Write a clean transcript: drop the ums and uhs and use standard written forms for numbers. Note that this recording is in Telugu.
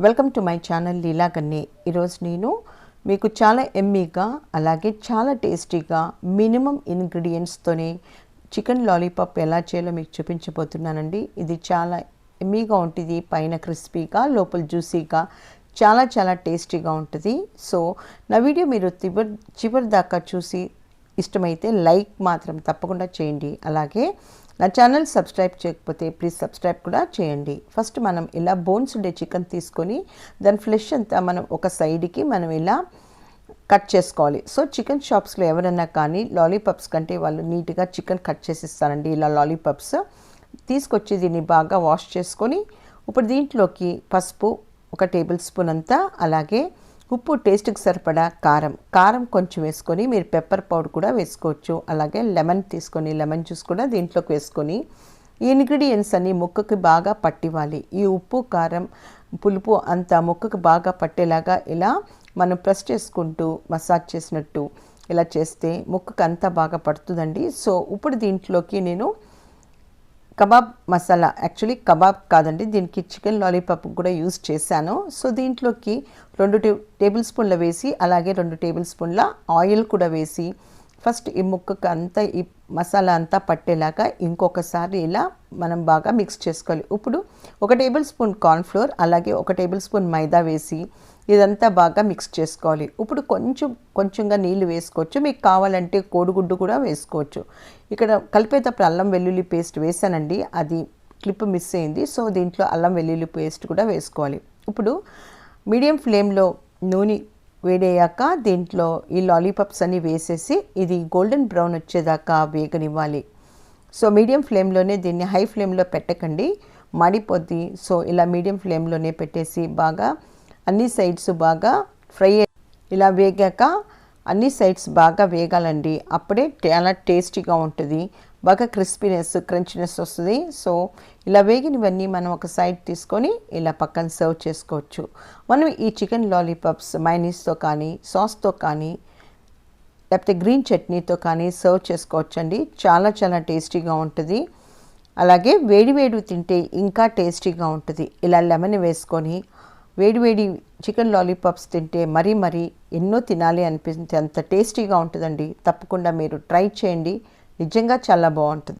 వెల్కమ్ టు మై ఛానల్ లీలా గన్ని. ఈరోజు నేను మీకు చాలా ఎమ్మీగా అలాగే చాలా టేస్టీగా మినిమం ఇంగ్రీడియంట్స్తోనే చికెన్ లాలీపాప్ ఎలా చేయాలో మీకు చూపించబోతున్నానండి. ఇది చాలా ఎమ్మీగా ఉంటుంది, పైన క్రిస్పీగా లోపల జ్యూసీగా చాలా టేస్టీగా ఉంటుంది. సో నా వీడియో మీరు చివరి దాకా చూసి ఇష్టమైతే లైక్ మాత్రం తప్పకుండా చేయండి. అలాగే నా ఛానల్ సబ్స్క్రైబ్ చేయకపోతే ప్లీజ్ సబ్స్క్రైబ్ కూడా చేయండి. ఫస్ట్ మనం ఇలా బోన్స్ ఉండే చికెన్ తీసుకొని దాని ఫ్లెష్ అంతా మనం ఒక సైడ్కి మనం ఇలా కట్ చేసుకోవాలి. సో చికెన్ షాప్స్లో ఎవరైనా కానీ లాలీపాప్స్ కంటే వాళ్ళు నీట్గా చికెన్ కట్ చేసి ఇస్తారండి. ఇలా లాలీపాప్స్ తీసుకొచ్చి దీన్ని బాగా వాష్ చేసుకొని ఇప్పుడు దీంట్లోకి పసుపు 1 టేబుల్ స్పూన్ అంతా, అలాగే ఉప్పు, టేస్ట్కి సరిపడా కారం కొంచెం వేసుకొని మీరు పెప్పర్ పౌడర్ కూడా వేసుకోవచ్చు. అలాగే లెమన్ తీసుకొని లెమన్ జ్యూస్ కూడా దీంట్లోకి వేసుకొని ఈ ఇంగ్రీడియంట్స్ అన్ని ముక్కకి బాగా పట్టివ్వాలి. ఈ ఉప్పు, కారం, పులుపు అంతా ముక్కకి బాగా పట్టేలాగా ఇలా మనం ప్రెస్ చేసుకుంటూ మసాజ్ చేసినట్టు ఇలా చేస్తే ముక్కకి అంతా బాగా పడుతుందండి. సో ఇప్పుడు దీంట్లోకి నేను కబాబ్ మసాలా, యాక్చువల్లీ కబాబ్ కాదండి, దీనికి చికెన్ లాలీపాప్ కూడా యూస్ చేశాను. సో దీంట్లోకి 2 టేబుల్ స్పూన్ల వేసి అలాగే 2 టేబుల్ స్పూన్ల ఆయిల్ కూడా వేసి ఫస్ట్ ఈ ముక్కకు అంతా ఈ మసాలా అంతా పట్టేలాగా ఇంకొకసారి ఇలా మనం బాగా మిక్స్ చేసుకోవాలి. ఇప్పుడు 1 టేబుల్ స్పూన్ కార్న్ఫ్లోర్ అలాగే 1 టేబుల్ స్పూన్ మైదా వేసి ఇదంతా బాగా మిక్స్ చేసుకోవాలి. ఇప్పుడు కొంచెంగా నీళ్ళు వేసుకోవచ్చు, మీకు కావాలంటే కోడిగుడ్డు కూడా వేసుకోవచ్చు. ఇక్కడ కలిపేటప్పుడు అల్లం వెల్లుల్లి పేస్ట్ వేసానండి, అది క్లిప్ మిస్ అయింది. సో దీంట్లో అల్లం వెల్లుల్లి పేస్ట్ కూడా వేసుకోవాలి. ఇప్పుడు మీడియం ఫ్లేమ్లో నూనె వేడయ్యాక దీంట్లో ఈ లాలీపాప్స్ అన్నీ వేసేసి ఇది గోల్డెన్ బ్రౌన్ వచ్చేదాకా వేగనివ్వాలి. సో మీడియం ఫ్లేమ్లోనే, దీన్ని హై ఫ్లేమ్లో పెట్టకండి, మాడిపోద్ది. సో ఇలా మీడియం ఫ్లేమ్లోనే పెట్టేసి బాగా అన్ని సైడ్స్ బాగా ఫ్రై ఇలా వేగాక అన్ని సైడ్స్ బాగా వేగాలండి. అప్పుడే చాలా టేస్టీగా ఉంటుంది, బాగా క్రంచినెస్ వస్తుంది. సో ఇలా వేగినవన్నీ మనం ఒక సైడ్ తీసుకొని ఇలా పక్కన సర్వ్ చేసుకోవచ్చు. మనం ఈ చికెన్ లాలీపాప్స్ మైనీస్తో కానీ సాస్తో కానీ లేకపోతే గ్రీన్ చట్నీతో కానీ సర్వ్ చేసుకోవచ్చండి. చాలా టేస్టీగా ఉంటుంది. అలాగే వేడి తింటే ఇంకా టేస్టీగా ఉంటుంది. ఇలా లెమన్ వేసుకొని వేడి చికెన్ లాలీపాప్స్ తింటే మరీ ఎన్నో తినాలి అనిపించే అంత టేస్టీగా ఉంటుందండి. తప్పకుండా మీరు ట్రై చేయండి, నిజంగా చాలా బాగుంటుంది.